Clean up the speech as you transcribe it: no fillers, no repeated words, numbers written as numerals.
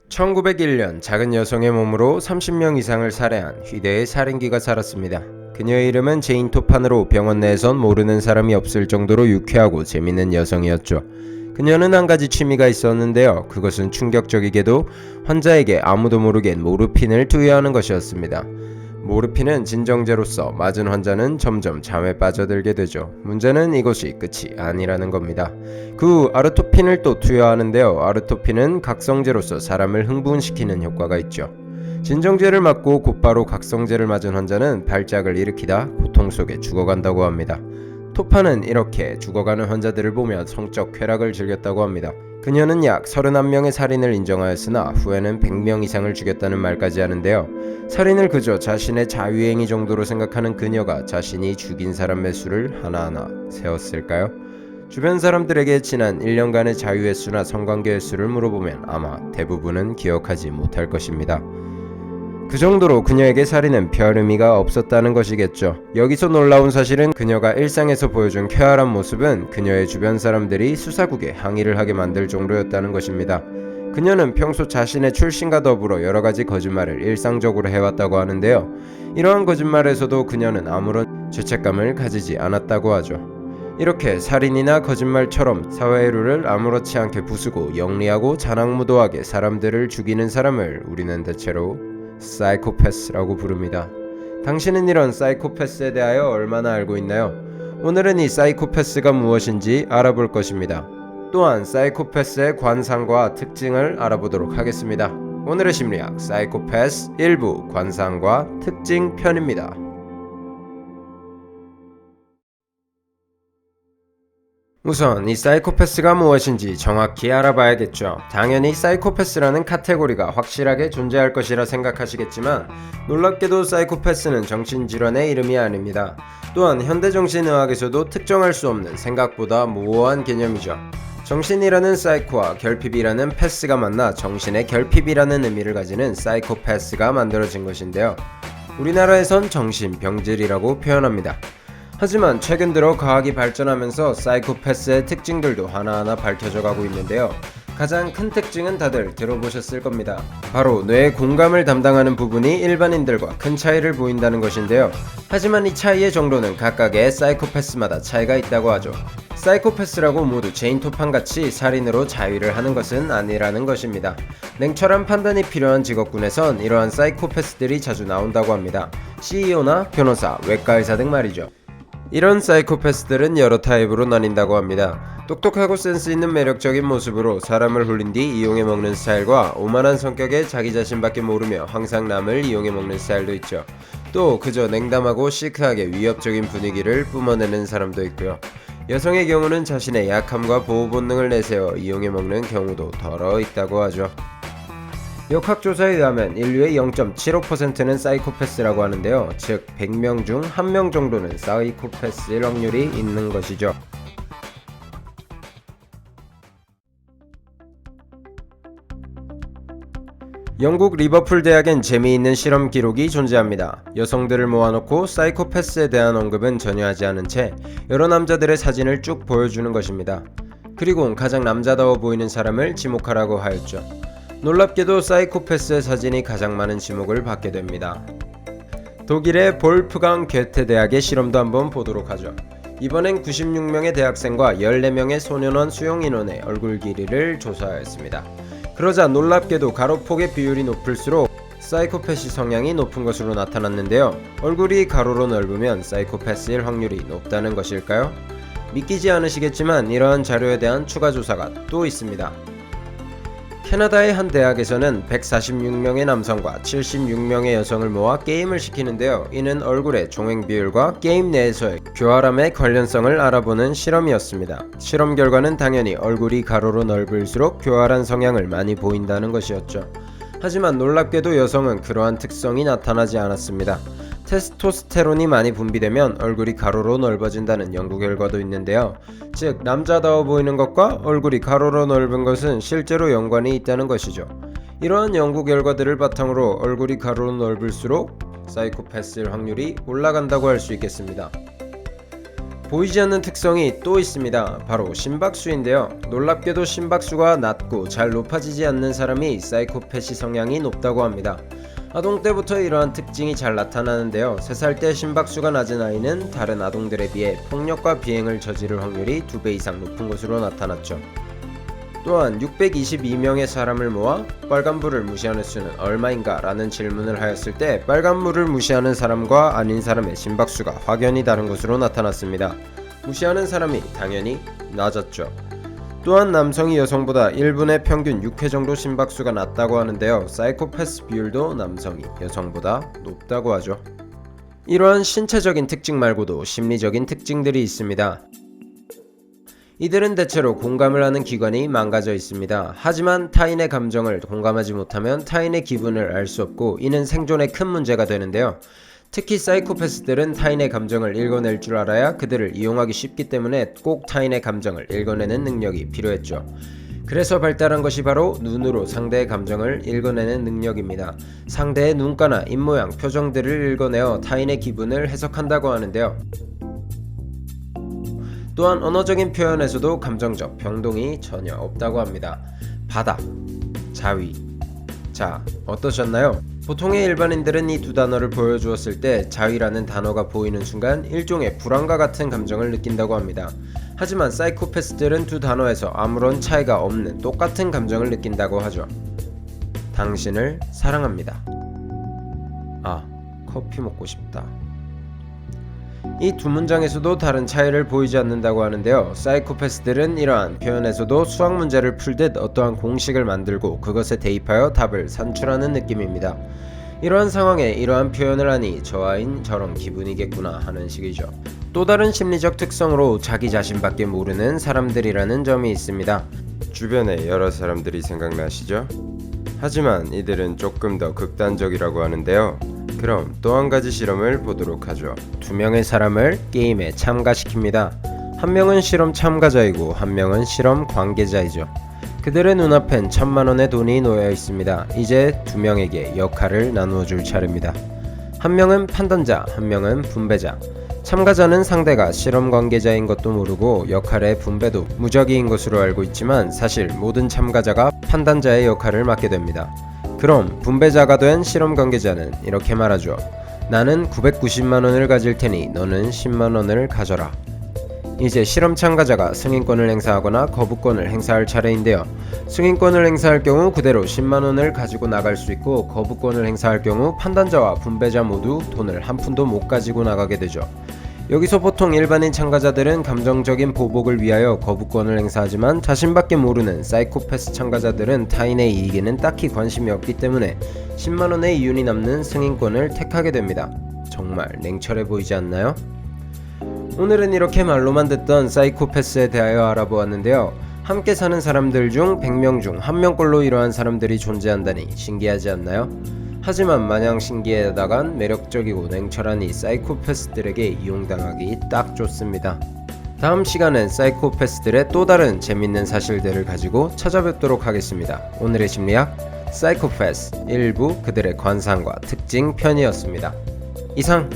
1901년 작은 여성의 몸으로 30명 이상을 살해한 휘대의 살인귀가 살았습니다. 그녀의 이름은 제인 토판으로 병원 내에선 모르는 사람이 없을 정도로 유쾌하고 재밌는 여성이었죠. 그녀는 한 가지 취미가 있었는데요. 그것은 충격적이게도 환자에게 아무도 모르게 모르핀을 투여하는 것이었습니다. 모르핀은 진정제로서 맞은 환자는 점점 잠에 빠져들게 되죠. 문제는 이것이 끝이 아니라는 겁니다. 그 후 아르토핀을 또 투여하는데요. 아르토핀은 각성제로서 사람을 흥분시키는 효과가 있죠. 진정제를 맞고 곧바로 각성제를 맞은 환자는 발작을 일으키다 고통 속에 죽어간다고 합니다. 토파는 이렇게 죽어가는 환자들을 보며 성적 쾌락을 즐겼다고 합니다. 그녀는 약 31명의 살인을 인정하였으나 후에는 100명 이상을 죽였다는 말까지 하는데요. 살인을 그저 자신의 자유행위 정도로 생각하는 그녀가 자신이 죽인 사람의 수를 하나하나 세웠을까요? 주변 사람들에게 지난 1년간의 자유의 수나 성관계의 수를 물어보면 아마 대부분은 기억하지 못할 것입니다. 그 정도로 그녀에게 살인은 별 의미가 없었다는 것이겠죠. 여기서 놀라운 사실은 그녀가 일상에서 보여준 쾌활한 모습은 그녀의 주변 사람들이 수사국에 항의를 하게 만들 정도였다는 것입니다. 그녀는 평소 자신의 출신과 더불어 여러가지 거짓말을 일상적으로 해왔다고 하는데요. 이러한 거짓말에서도 그녀는 아무런 죄책감을 가지지 않았다고 하죠. 이렇게 살인이나 거짓말처럼 사회의 룰을 아무렇지 않게 부수고 영리하고 잔악무도하게 사람들을 죽이는 사람을 우리는 대체로 사이코패스라고 부릅니다. 당신은 이런 사이코패스에 대하여 얼마나 알고 있나요? 오늘은 이 사이코패스가 무엇인지 알아볼 것입니다. 또한 사이코패스의 관상과 특징을 알아보도록 하겠습니다. 오늘의 심리학 사이코패스 일부 관상과 특징 편입니다. 우선 이 사이코패스가 무엇인지 정확히 알아봐야겠죠. 당연히 사이코패스라는 카테고리가 확실하게 존재할 것이라 생각하시겠지만 놀랍게도 사이코패스는 정신질환의 이름이 아닙니다. 또한 현대정신의학에서도 특정할 수 없는 생각보다 모호한 개념이죠. 정신이라는 사이코와 결핍이라는 패스가 만나 정신의 결핍이라는 의미를 가지는 사이코패스가 만들어진 것인데요. 우리나라에선 정신병질이라고 표현합니다. 하지만 최근 들어 과학이 발전하면서 사이코패스의 특징들도 하나하나 밝혀져 가고 있는데요. 가장 큰 특징은 다들 들어보셨을 겁니다. 바로 뇌의 공감을 담당하는 부분이 일반인들과 큰 차이를 보인다는 것인데요. 하지만 이 차이의 정도는 각각의 사이코패스마다 차이가 있다고 하죠. 사이코패스라고 모두 제인 토판같이 살인으로 자위를 하는 것은 아니라는 것입니다. 냉철한 판단이 필요한 직업군에선 이러한 사이코패스들이 자주 나온다고 합니다. CEO나 변호사, 외과의사 등 말이죠. 이런 사이코패스들은 여러 타입으로 나뉜다고 합니다. 똑똑하고 센스 있는 매력적인 모습으로 사람을 홀린 뒤 이용해 먹는 스타일과 오만한 성격에 자기 자신밖에 모르며 항상 남을 이용해 먹는 스타일도 있죠. 또 그저 냉담하고 시크하게 위협적인 분위기를 뿜어내는 사람도 있고요. 여성의 경우는 자신의 약함과 보호 본능을 내세워 이용해 먹는 경우도 더러 있다고 하죠. 역학조사에 의하면 인류의 0.75%는 사이코패스라고 하는데요. 즉 100명 중 1명 정도는 사이코패스일 확률이 있는 것이죠. 영국 리버풀 대학엔 재미있는 실험 기록이 존재합니다. 여성들을 모아놓고 사이코패스에 대한 언급은 전혀 하지 않은 채 여러 남자들의 사진을 쭉 보여주는 것입니다. 그리고 가장 남자다워 보이는 사람을 지목하라고 하였죠. 놀랍게도 사이코패스의 사진이 가장 많은 지목을 받게 됩니다. 독일의 볼프강 괴테 대학의 실험도 한번 보도록 하죠. 이번엔 96명의 대학생과 14명의 소년원 수용 인원의 얼굴 길이를 조사하였습니다. 그러자 놀랍게도 가로폭의 비율이 높을수록 사이코패시 성향이 높은 것으로 나타났는데요. 얼굴이 가로로 넓으면 사이코패스일 확률이 높다는 것일까요? 믿기지 않으시겠지만 이러한 자료에 대한 추가 조사가 또 있습니다. 캐나다의 한 대학에서는 146명의 남성과 76명의 여성을 모아 게임을 시키는데요. 이는 얼굴의 종횡 비율과 게임 내에서의 교활함의 관련성을 알아보는 실험이었습니다. 실험 결과는 당연히 얼굴이 가로로 넓을수록 교활한 성향을 많이 보인다는 것이었죠. 하지만 놀랍게도 여성은 그러한 특성이 나타나지 않았습니다. 테스토스테론이 많이 분비되면 얼굴이 가로로 넓어진다는 연구 결과도 있는데요. 즉 남자다워 보이는 것과 얼굴이 가로로 넓은 것은 실제로 연관이 있다는 것이죠. 이러한 연구 결과들을 바탕으로 얼굴이 가로로 넓을수록 사이코패스일 확률이 올라간다고 할 수 있겠습니다. 보이지 않는 특성이 또 있습니다. 바로 심박수인데요. 놀랍게도 심박수가 낮고 잘 높아지지 않는 사람이 사이코패시 성향이 높다고 합니다. 아동 때부터 이러한 특징이 잘 나타나는데요. 3살 때 심박수가 낮은 아이는 다른 아동들에 비해 폭력과 비행을 저지를 확률이 2배 이상 높은 것으로 나타났죠. 또한 622명의 사람을 모아 빨간불을 무시하는 수는 얼마인가 라는 질문을 하였을 때 빨간불을 무시하는 사람과 아닌 사람의 심박수가 확연히 다른 것으로 나타났습니다. 무시하는 사람이 당연히 낮았죠. 또한 남성이 여성보다 1분에 평균 6회 정도 심박수가 낮다고 하는데요. 사이코패스 비율도 남성이 여성보다 높다고 하죠. 이러한 신체적인 특징 말고도 심리적인 특징들이 있습니다. 이들은 대체로 공감을 하는 기관이 망가져 있습니다. 하지만 타인의 감정을 공감하지 못하면 타인의 기분을 알 수 없고 이는 생존에 큰 문제가 되는데요. 특히 사이코패스들은 타인의 감정을 읽어낼 줄 알아야 그들을 이용하기 쉽기 때문에 꼭 타인의 감정을 읽어내는 능력이 필요했죠. 그래서 발달한 것이 바로 눈으로 상대의 감정을 읽어내는 능력입니다. 상대의 눈가나 입모양, 표정들을 읽어내어 타인의 기분을 해석한다고 하는데요. 또한 언어적인 표현에서도 감정적 변동이 전혀 없다고 합니다. 바다, 자위. 자, 어떠셨나요? 보통의 일반인들은 이 두 단어를 보여주었을 때 자위라는 단어가 보이는 순간 일종의 불안과 같은 감정을 느낀다고 합니다. 하지만 사이코패스들은 두 단어에서 아무런 차이가 없는 똑같은 감정을 느낀다고 하죠. 당신을 사랑합니다. 아, 커피 먹고 싶다. 이 두 문장에서도 다른 차이를 보이지 않는다고 하는데요. 사이코패스들은 이러한 표현에서도 수학 문제를 풀듯 어떠한 공식을 만들고 그것에 대입하여 답을 산출하는 느낌입니다. 이러한 상황에 이러한 표현을 하니 저 아인 저런 기분이겠구나 하는 식이죠. 또 다른 심리적 특성으로 자기 자신밖에 모르는 사람들이라는 점이 있습니다. 주변에 여러 사람들이 생각나시죠? 하지만 이들은 조금 더 극단적이라고 하는데요. 그럼 또 한 가지 실험을 보도록 하죠. 2명의 사람을 게임에 참가시킵니다. 한 명은 실험 참가자이고 한 명은 실험 관계자이죠. 그들의 눈앞엔 1000만원의 돈이 놓여 있습니다. 이제 2명에게 역할을 나누어 줄 차례입니다. 한 명은 판단자, 한 명은 분배자. 참가자는 상대가 실험 관계자인 것도 모르고 역할의 분배도 무작위인 것으로 알고 있지만 사실 모든 참가자가 판단자의 역할을 맡게 됩니다. 그럼 분배자가 된 실험 관계자는 이렇게 말하죠. 나는 990만원을 가질 테니 너는 10만원을 가져라. 이제 실험 참가자가 승인권을 행사하거나 거부권을 행사할 차례인데요. 승인권을 행사할 경우 그대로 10만원을 가지고 나갈 수 있고 거부권을 행사할 경우 판단자와 분배자 모두 돈을 한 푼도 못 가지고 나가게 되죠. 여기서 보통 일반인 참가자들은 감정적인 보복을 위하여 거부권을 행사하지만 자신밖에 모르는 사이코패스 참가자들은 타인의 이익에는 딱히 관심이 없기 때문에 10만원의 이윤이 남는 승인권을 택하게 됩니다. 정말 냉철해 보이지 않나요? 오늘은 이렇게 말로만 듣던 사이코패스에 대하여 알아보았는데요. 함께 사는 사람들 중 100명 중 1명꼴로 이러한 사람들이 존재한다니 신기하지 않나요? 하지만 마냥 신기하다간 매력적이고 냉철한 이 사이코패스들에게 이용당하기 딱 좋습니다. 다음 시간엔 사이코패스들의 또 다른 재밌는 사실들을 가지고 찾아뵙도록 하겠습니다. 오늘의 심리학 사이코패스 일부 그들의 관상과 특징 편이었습니다. 이상